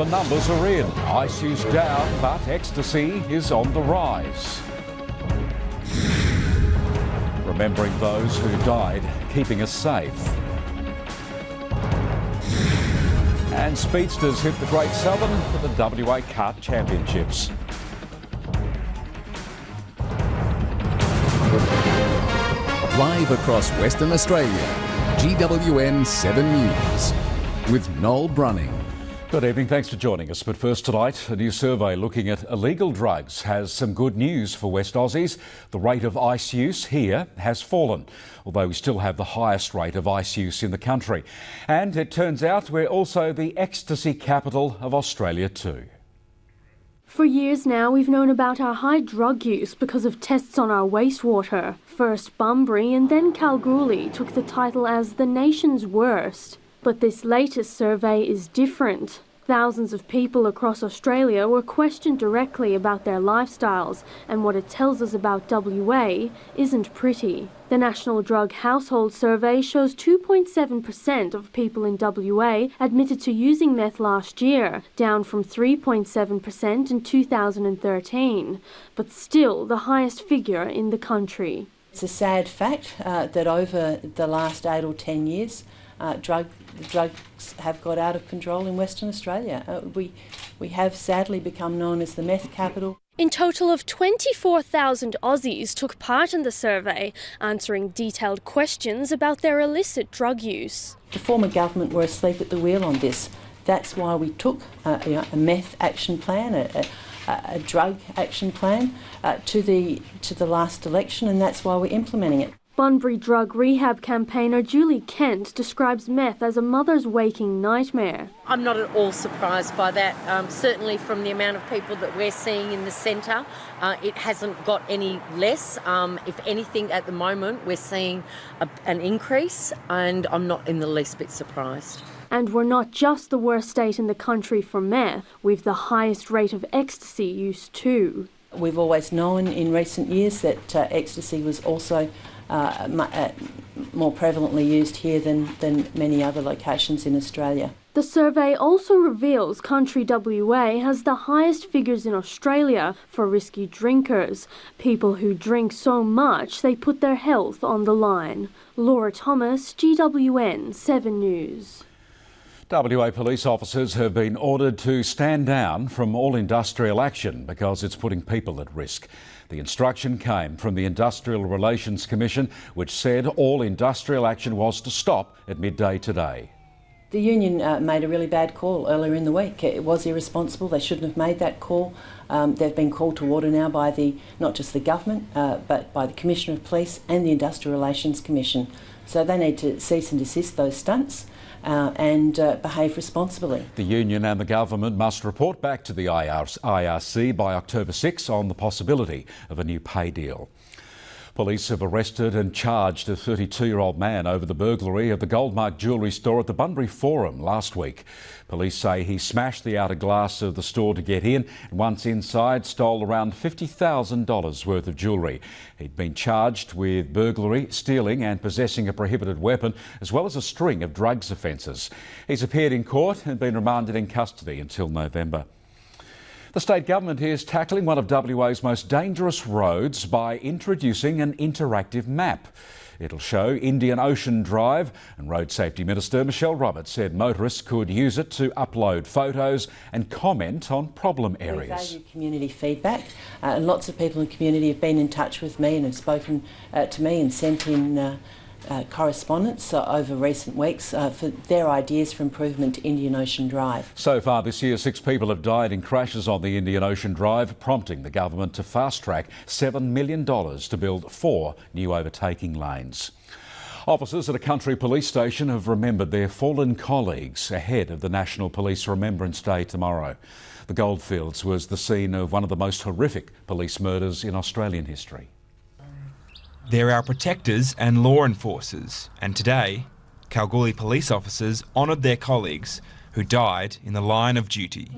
The numbers are in. Ice use down, but ecstasy is on the rise. Remembering those who died, keeping us safe. And speedsters hit the Great Southern for the WA Kart Championships. Live across Western Australia, GWN7 News with Noel Brunning. Good evening, thanks for joining us. But first tonight, a new survey looking at illegal drugs has some good news for West Aussies. The rate of ice use here has fallen, although we still have the highest rate of ice use in the country. And it turns out we're also the ecstasy capital of Australia too. For years now, we've known about our high drug use because of tests on our wastewater. First Bunbury and then Kalgoorlie took the title as the nation's worst. But this latest survey is different. Thousands of people across Australia were questioned directly about their lifestyles, and what it tells us about WA isn't pretty. The National Drug Household Survey shows 2.7% of people in WA admitted to using meth last year, down from 3.7% in 2013, but still the highest figure in the country. It's a sad fact that over the last 8 or 10 years, drugs have got out of control in Western Australia. We have sadly become known as the meth capital. In total of 24,000 Aussies took part in the survey, answering detailed questions about their illicit drug use. The former government were asleep at the wheel on this. That's why we took a meth action plan, a drug action plan to the last election, and that's why we're implementing it. Bunbury drug rehab campaigner Julie Kent describes meth as a mother's waking nightmare. I'm not at all surprised by that. Certainly from the amount of people that we're seeing in the centre, it hasn't got any less. If anything, at the moment, we're seeing an increase, and I'm not in the least bit surprised. And we're not just the worst state in the country for meth, we've the highest rate of ecstasy use too. We've always known in recent years that ecstasy was also more prevalently used here than many other locations in Australia. The survey also reveals country WA has the highest figures in Australia for risky drinkers, people who drink so much they put their health on the line. Laura Thomas, GWN7 News. WA police officers have been ordered to stand down from all industrial action because it's putting people at risk. The instruction came from the Industrial Relations Commission, which said all industrial action was to stop at midday today. The union made a really bad call earlier in the week. It was irresponsible. They shouldn't have made that call. They've been called to order now by not just the government, but by the Commissioner of Police and the Industrial Relations Commission. So they need to cease and desist those stunts and behave responsibly. The union and the government must report back to the IRC by October 6 on the possibility of a new pay deal. Police have arrested and charged a 32-year-old man over the burglary of the Goldmark jewellery store at the Bunbury Forum last week. Police say he smashed the outer glass of the store to get in and once inside stole around $50,000 worth of jewellery. He'd been charged with burglary, stealing and possessing a prohibited weapon, as well as a string of drugs offences. He's appeared in court and been remanded in custody until November. The state government is tackling one of WA's most dangerous roads by introducing an interactive map. It'll show Indian Ocean Drive, and Road Safety Minister Michelle Roberts said motorists could use it to upload photos and comment on problem areas. We value community feedback, and lots of people in the community have been in touch with me and have spoken to me and sent in correspondence over recent weeks for their ideas for improvement to Indian Ocean Drive. So far this year, 6 people have died in crashes on the Indian Ocean Drive, prompting the government to fast-track $7 million to build 4 new overtaking lanes. Officers at a country police station have remembered their fallen colleagues ahead of the National Police Remembrance Day tomorrow. The Goldfields was the scene of one of the most horrific police murders in Australian history. They're our protectors and law enforcers, and today, Kalgoorlie police officers honoured their colleagues who died in the line of duty.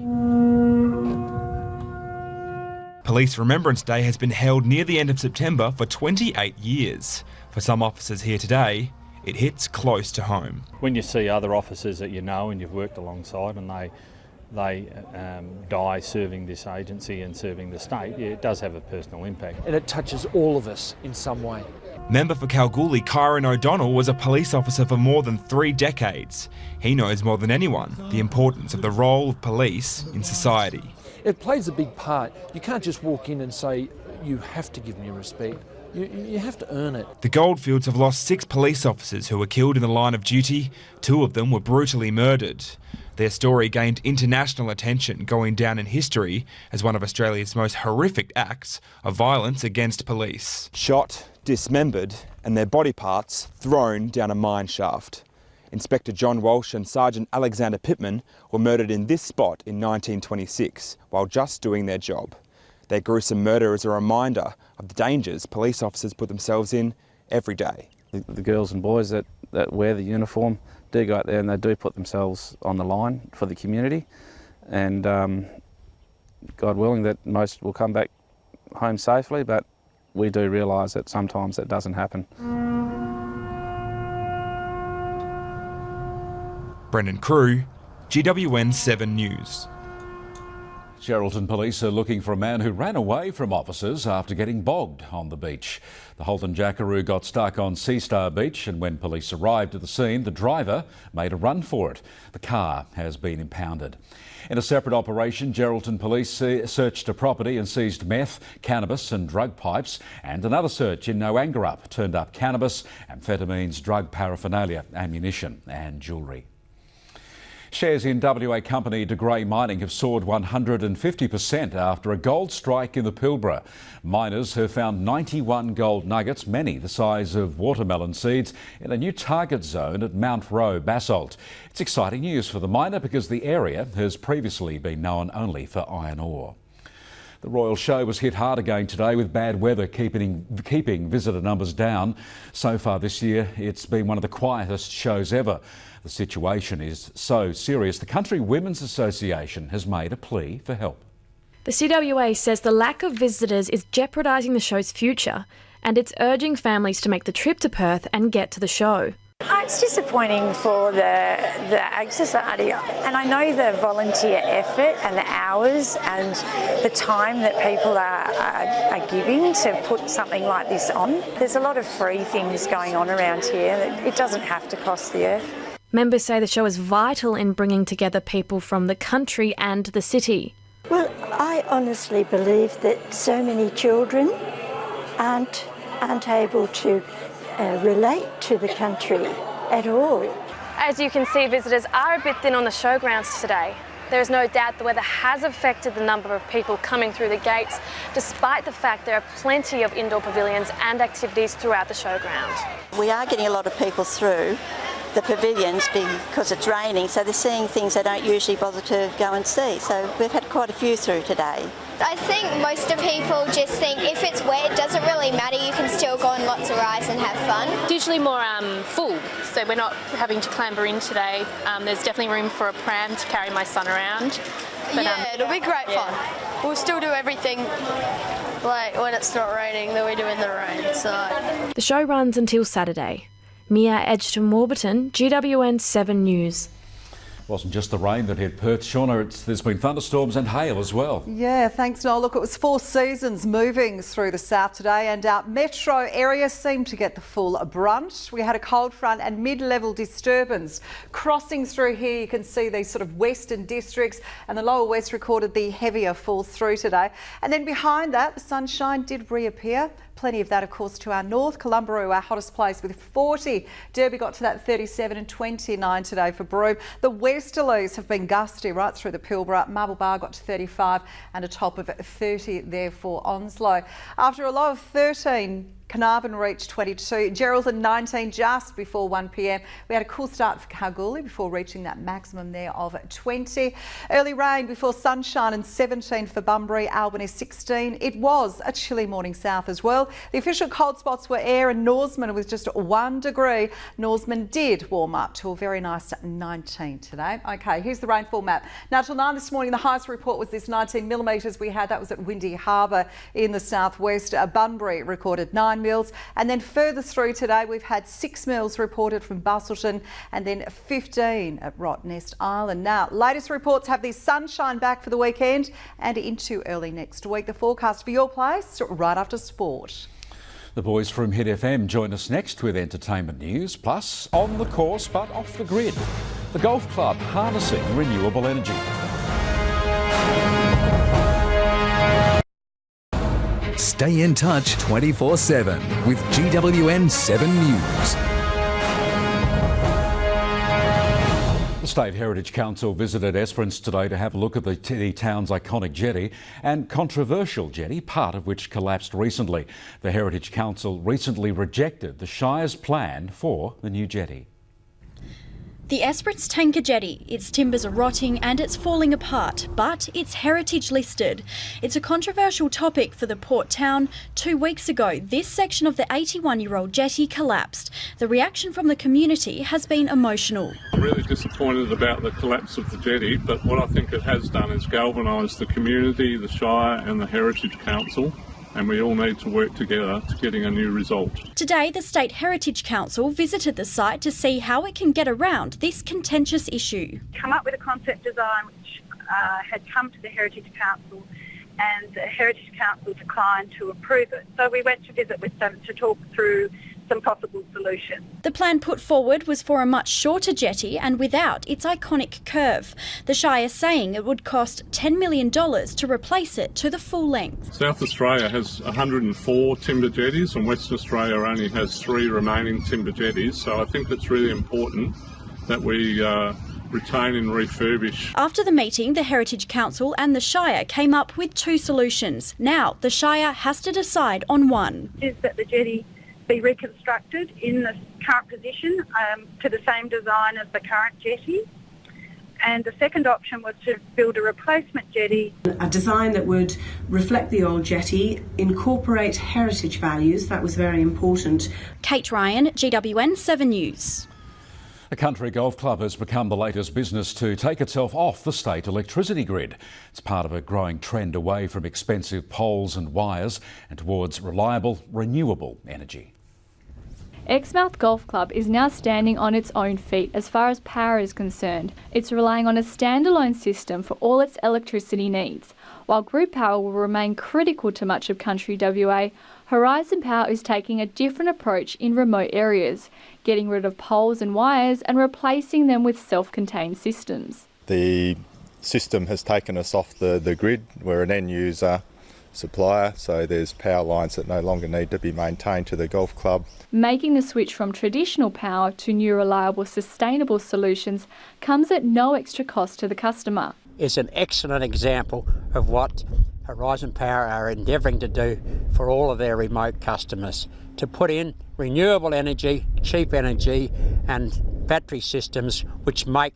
Police Remembrance Day has been held near the end of September for 28 years. For some officers here today, it hits close to home. When you see other officers that you know and you've worked alongside and they die serving this agency and serving the state, yeah, it does have a personal impact. And it touches all of us in some way. Member for Kalgoorlie, Kyron O'Donnell, was a police officer for more than 3 decades. He knows more than anyone the importance of the role of police in society. It plays a big part. You can't just walk in and say, you have to give me respect. You have to earn it. The Goldfields have lost 6 police officers who were killed in the line of duty. 2 of them were brutally murdered. Their story gained international attention, going down in history as one of Australia's most horrific acts of violence against police. Shot, dismembered, and their body parts thrown down a mine shaft. Inspector John Walsh and Sergeant Alexander Pittman were murdered in this spot in 1926 while just doing their job. Their gruesome murder is a reminder of the dangers police officers put themselves in every day. The girls and boys that wear the uniform do go out there and they do put themselves on the line for the community, and God willing that most will come back home safely, but we do realise that sometimes that doesn't happen. Brendan Crew, GWN7 News. Geraldton police are looking for a man who ran away from officers after getting bogged on the beach. The Holton Jackaroo got stuck on Sea Star Beach, and when police arrived at the scene, the driver made a run for it. The car has been impounded. In a separate operation, Geraldton police searched a property and seized meth, cannabis and drug pipes, and another search in Noangarup turned up cannabis, amphetamines, drug paraphernalia, ammunition and jewellery. Shares in WA company De Grey Mining have soared 150% after a gold strike in the Pilbara. Miners have found 91 gold nuggets, many the size of watermelon seeds, in a new target zone at Mount Roe basalt. It's exciting news for the miner because the area has previously been known only for iron ore. The Royal Show was hit hard again today with bad weather keeping visitor numbers down. So far this year, it's been one of the quietest shows ever. The situation is so serious, the Country Women's Association has made a plea for help. The CWA says the lack of visitors is jeopardising the show's future, and it's urging families to make the trip to Perth and get to the show. It's disappointing for the Ag Society, and I know the volunteer effort and the hours and the time that people are giving to put something like this on. There's a lot of free things going on around here. It doesn't have to cost the earth. Members say the show is vital in bringing together people from the country and the city. Well, I honestly believe that so many children aren't able to relate to the country at all. As you can see, visitors are a bit thin on the showgrounds today. There is no doubt the weather has affected the number of people coming through the gates, despite the fact there are plenty of indoor pavilions and activities throughout the showground. We are getting a lot of people through the pavilions because it's raining, so they're seeing things they don't usually bother to go and see. So we've had quite a few through today. I think most of people just think if it's wet, it doesn't really matter, you can still go on lots of rides and have fun. It's usually more full, so we're not having to clamber in today. There's definitely room for a pram to carry my son around. But, it'll be great fun. We'll still do everything like when it's not raining that we do in the rain. So the show runs until Saturday. Mia Edgerton-Warburton, GWN7 News. It wasn't just the rain that hit Perth, Shauna, there's been thunderstorms and hail as well. Yeah, thanks, Noel. Look, it was Four Seasons moving through the south today, and our metro area seemed to get the full brunt. We had a cold front and mid-level disturbance crossing through here. You can see these sort of western districts, and the lower west recorded the heavier falls through today. And then behind that, the sunshine did reappear. Plenty of that, of course, to our north. Columbaroo, our hottest place, with 40. Derby got to that 37 and 29 today for Broome. The westerlies have been gusty right through the Pilbara. Marble Bar got to 35 and a top of 30 there for Onslow. After a low of 13, Carnarvon reached 22, Geraldton 19 just before 1 p.m. We had a cool start for Kalgoorlie before reaching that maximum there of 20. Early rain before sunshine and 17 for Bunbury, Albany 16. It was a chilly morning south as well. The official cold spots were Ayr and Norseman with just 1 degree. Norseman did warm up to a very nice 19 today. Okay, here's the rainfall map. Now till 9 this morning, the highest report was this 19 millimetres we had. That was at Windy Harbour in the southwest. Bunbury recorded 9 mills. And then further through today, we've had 6 mills reported from Busselton and then 15 at Rottnest Island. Now, latest reports have the sunshine back for the weekend and into early next week. The forecast for your place right after sport. The boys from Hit FM join us next with entertainment news, plus on the course but off the grid. The golf club harnessing renewable energy. Stay in touch 24/7 with GWN7 News. The State Heritage Council visited Esperance today to have a look at the town's iconic jetty and controversial jetty, part of which collapsed recently. The Heritage Council recently rejected the Shire's plan for the new jetty. The Esperance tanker jetty, its timbers are rotting and it's falling apart, but it's heritage listed. It's a controversial topic for the port town. 2 weeks ago, this section of the 81-year-old jetty collapsed. The reaction from the community has been emotional. I'm really disappointed about the collapse of the jetty, but what I think it has done is galvanised the community, the Shire and the Heritage Council. And we all need to work together to getting a new result. Today, the State Heritage Council visited the site to see how it can get around this contentious issue. Come up with a concept design which had come to the Heritage Council, and the Heritage Council declined to approve it. So we went to visit with them to talk through some possible solutions. The plan put forward was for a much shorter jetty and without its iconic curve. The Shire saying it would cost $10 million to replace it to the full length. South Australia has 104 timber jetties and Western Australia only has 3 remaining timber jetties, so I think it's really important that we retain and refurbish. After the meeting, the Heritage Council and the Shire came up with 2 solutions. Now the Shire has to decide on one. Is that the jetty be reconstructed in the current position to the same design as the current jetty. And the second option was to build a replacement jetty. A design that would reflect the old jetty, incorporate heritage values, that was very important. Kate Ryan, GWN7 News. A country golf club has become the latest business to take itself off the state electricity grid. It's part of a growing trend away from expensive poles and wires and towards reliable, renewable energy. Exmouth Golf Club is now standing on its own feet as far as power is concerned. It's relying on a standalone system for all its electricity needs. While grid power will remain critical to much of country WA, Horizon Power is taking a different approach in remote areas, getting rid of poles and wires and replacing them with self-contained systems. The system has taken us off the grid. We're an end user supplier, so there's power lines that no longer need to be maintained to the golf club. Making the switch from traditional power to new reliable sustainable solutions comes at no extra cost to the customer. It's an excellent example of what Horizon Power are endeavouring to do for all of their remote customers, to put in renewable energy, cheap energy and battery systems which make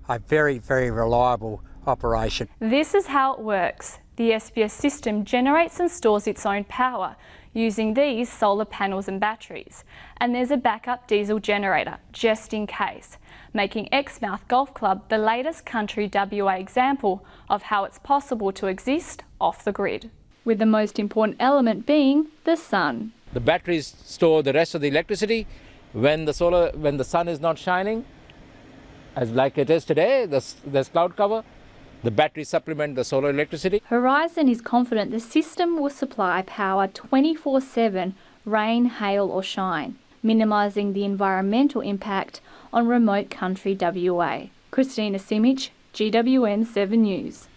a very, very reliable operation. This is how it works. The SPS system generates and stores its own power using these solar panels and batteries. And there's a backup diesel generator, just in case, making Exmouth Golf Club the latest country WA example of how it's possible to exist off the grid, with the most important element being the sun. The batteries store the rest of the electricity when the sun is not shining, as like it is today. There's cloud cover. The batteries supplement the solar electricity. Horizon is confident the system will supply power 24/7, rain, hail or shine, minimising the environmental impact on remote country WA. Christina Simic, GWN7 News.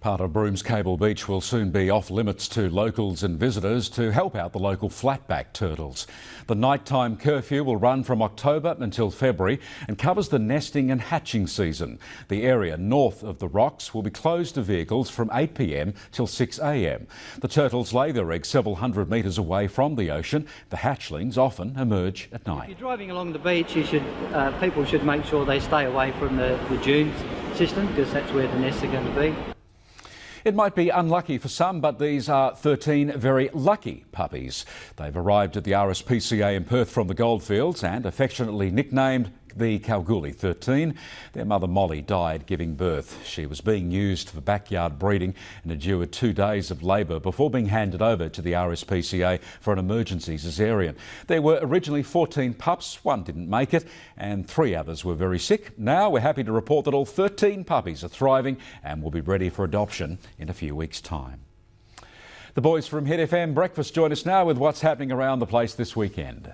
Part of Broom's Cable Beach will soon be off limits to locals and visitors to help out the local flatback turtles. The nighttime curfew will run from October until February and covers the nesting and hatching season. The area north of the rocks will be closed to vehicles from 8 p.m. till 6 a.m. The turtles lay their eggs several hundred metres away from the ocean. The hatchlings often emerge at night. If you're driving along the beach, people should make sure they stay away from the dunes system, because that's where the nests are going to be. It might be unlucky for some, but these are 13 very lucky puppies. They've arrived at the RSPCA in Perth from the Goldfields and affectionately nicknamed the Kalgoorlie 13. Their mother Molly died giving birth. She was being used for backyard breeding and endured 2 days of labour before being handed over to the RSPCA for an emergency caesarean. There were originally 14 pups, one didn't make it, and 3 others were very sick. Now we're happy to report that all 13 puppies are thriving and will be ready for adoption in a few weeks' time. The boys from Hit FM Breakfast join us now with what's happening around the place this weekend.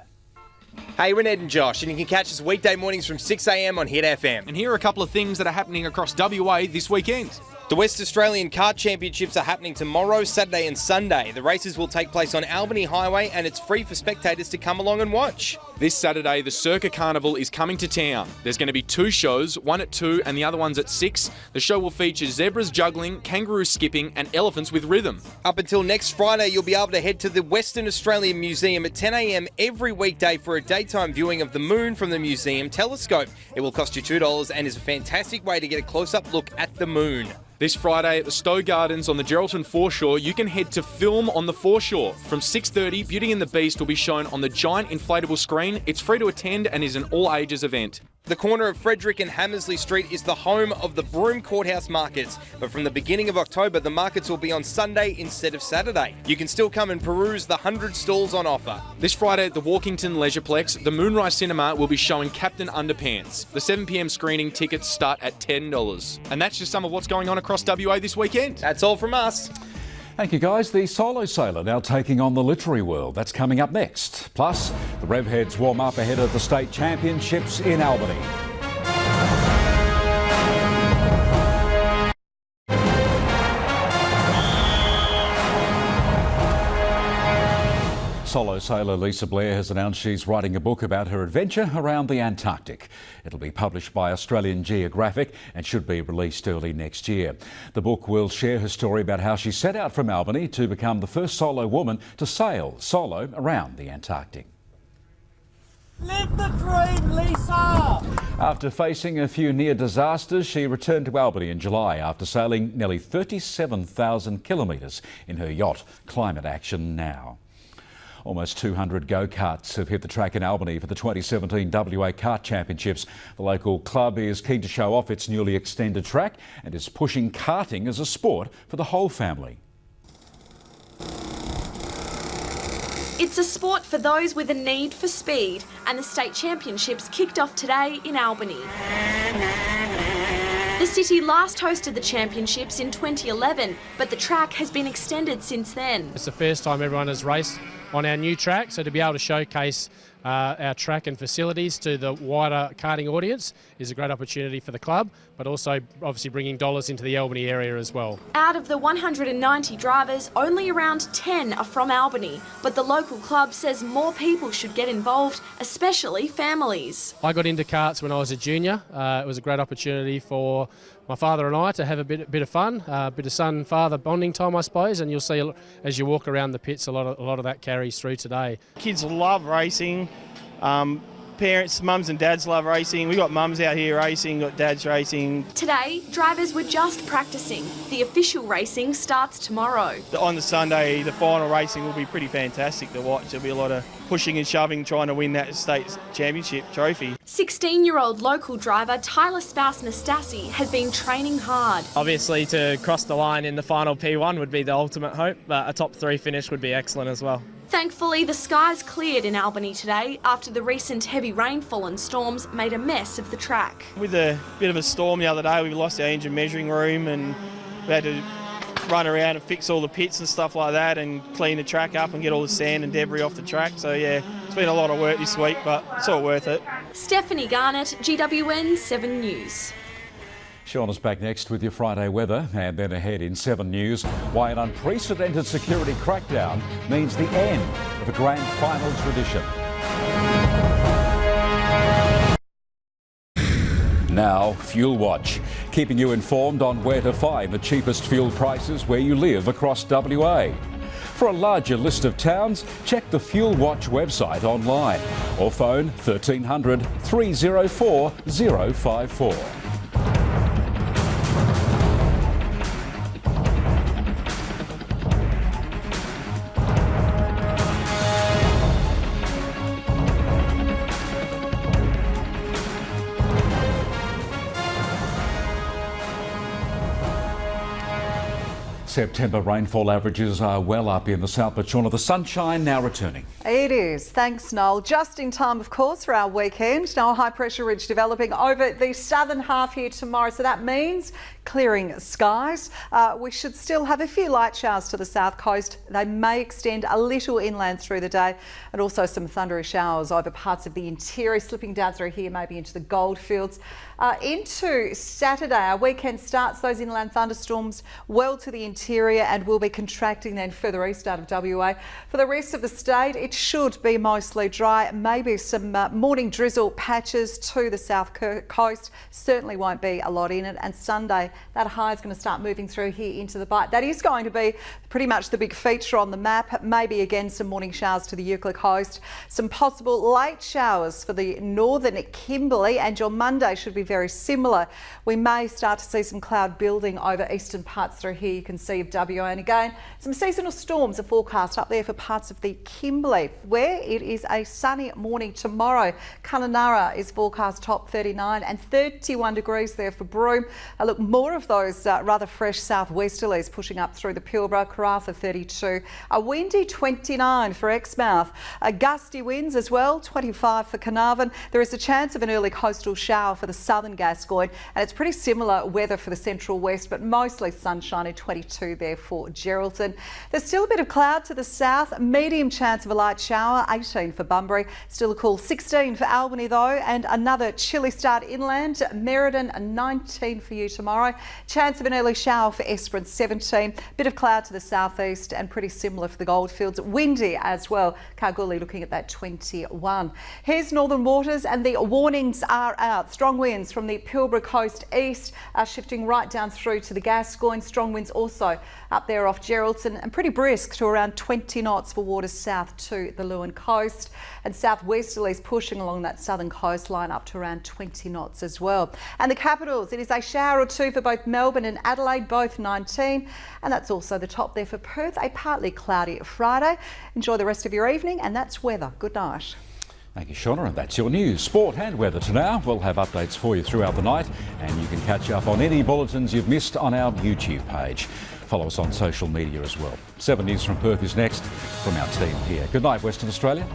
Hey, we're Ned and Josh, and you can catch us weekday mornings from 6 a.m. on Hit FM. And here are a couple of things that are happening across WA this weekend. The West Australian Kart Championships are happening tomorrow, Saturday and Sunday. The races will take place on Albany Highway and it's free for spectators to come along and watch. This Saturday, the Circa Carnival is coming to town. There's going to be 2 shows, one at 2 and the other one's at 6. The show will feature zebras juggling, kangaroo skipping and elephants with rhythm. Up until next Friday, you'll be able to head to the Western Australian Museum at 10 a.m. every weekday for a daytime viewing of the moon from the museum telescope. It will cost you $2 and is a fantastic way to get a close-up look at the moon. This Friday at the Stowe Gardens on the Geraldton foreshore, you can head to Film on the Foreshore. From 6:30, Beauty and the Beast will be shown on the giant inflatable screen. It's free to attend and is an all-ages event. The corner of Frederick and Hammersley Street is the home of the Broome Courthouse Markets, but from the beginning of October, the markets will be on Sunday instead of Saturday. You can still come and peruse the 100 stalls on offer. This Friday at the Walkington Leisureplex, the Moonrise Cinema will be showing Captain Underpants. The 7 p.m. screening tickets start at $10. And that's just some of what's going on across WA this weekend. That's all from us. Thank you guys. The Solo Sailor now taking on the literary world. That's coming up next. Plus, the Revheads warm up ahead of the state championships in Albany. Solo sailor Lisa Blair has announced she's writing a book about her adventure around the Antarctic. It'll be published by Australian Geographic and should be released early next year. The book will share her story about how she set out from Albany to become the first solo woman to sail solo around the Antarctic. Live the dream, Lisa! After facing a few near disasters, she returned to Albany in July after sailing nearly 37,000 kilometres in her yacht, Climate Action Now. Almost 200 go-karts have hit the track in Albany for the 2017 WA Kart Championships. The local club is keen to show off its newly extended track and is pushing karting as a sport for the whole family. It's a sport for those with a need for speed, and the state championships kicked off today in Albany. The city last hosted the championships in 2011, but the track has been extended since then. It's the first time everyone has raced on our new track, so to be able to showcase our track and facilities to the wider karting audience is a great opportunity for the club, but also obviously bringing dollars into the Albany area as well. Out of the 190 drivers, only around 10 are from Albany, but the local club says more people should get involved, especially families. I got into karts when I was a junior. It was a great opportunity for my father and I to have a bit of fun, a bit of son-father bonding time, I suppose, and you'll see as you walk around the pits a lot of that carries through today. Kids love racing. Parents, mums and dads love racing. We got mums out here racing, got dads racing. Today, drivers were just practicing. The official racing starts tomorrow. On the Sunday, the final racing will be pretty fantastic to watch. There'll be a lot of pushing and shoving, trying to win that state championship trophy. 16-year-old local driver Tyler Spouse Nastasi has been training hard. Obviously, to cross the line in the final P1 would be the ultimate hope, but a top 3 finish would be excellent as well. Thankfully, the skies cleared in Albany today after the recent heavy rainfall and storms made a mess of the track. With a bit of a storm the other day, we lost our engine measuring room and we had to run around and fix all the pits and stuff like that and clean the track up and get all the sand and debris off the track. So yeah, it's been a lot of work this week, but it's all worth it. Stephanie Garnett, GWN7 News. Shauna's back next with your Friday weather, and then ahead in 7 News, why an unprecedented security crackdown means the end of a grand final tradition. Now, Fuel Watch, keeping you informed on where to find the cheapest fuel prices where you live across WA. For a larger list of towns, check the Fuel Watch website online or phone 1300 304 054. September rainfall averages are well up in the south, but Shauna, the sunshine now returning. It is. Thanks, Noel. Just in time, of course, for our weekend. Now, a high-pressure ridge developing over the southern half here tomorrow, so that means clearing skies. We should still have a few light showers to the south coast. They may extend a little inland through the day, and also some thundery showers over parts of the interior, slipping down through here, maybe into the goldfields. Into Saturday, our weekend starts those inland thunderstorms well to the interior and will be contracting then further east out of WA. For the rest of the state, it should be mostly dry, maybe some morning drizzle patches to the south coast. Certainly won't be a lot in it. And Sunday, that high is going to start moving through here into the Bight. That is going to be pretty much the big feature on the map. Maybe again some morning showers to the Euclid coast. Some possible late showers for the northern Kimberley, and your Monday should be very similar. We may start to see some cloud building over eastern parts through here. You can see of WA, and again some seasonal storms are forecast up there for parts of the Kimberley, where it is a sunny morning tomorrow. Kununurra is forecast top 39 and 31 degrees there for Broome. Look, more of those rather fresh southwesterlies pushing up through the Pilbara. Karratha 32, a windy 29 for Exmouth. Gusty winds as well, 25 for Carnarvon. There is a chance of an early coastal shower for the southern Gascoyne, and it's pretty similar weather for the central west, but mostly sunshiny, 22 there for Geraldton. There's still a bit of cloud to the south, medium chance of a light shower, 18 for Bunbury. Still a cool 16 for Albany though, and another chilly start inland. Merredin, 19 for you tomorrow. Chance of an early shower for Esperance, 17. Bit of cloud to the southeast and pretty similar for the Goldfields. Windy as well. Kalgoorlie looking at that 21. Here's Northern Waters, and the warnings are out. Strong winds from the Pilbara coast east are shifting right down through to the Gascoyne. Strong winds also up there off Geraldton, and pretty brisk to around 20 knots for waters south to the Lewin coast, and southwesterlies pushing along that southern coastline up to around 20 knots as well. And the capitals, it is a shower or two for both Melbourne and Adelaide, both 19, and that's also the top there for Perth. A partly cloudy Friday. Enjoy the rest of your evening, and that's weather. Good night. Thank you, Shauna, and that's your news, sport and weather to now. We'll have updates for you throughout the night, and you can catch up on any bulletins you've missed on our YouTube page. Follow us on social media as well. 7 News from Perth is next from our team here. Good night, Western Australia.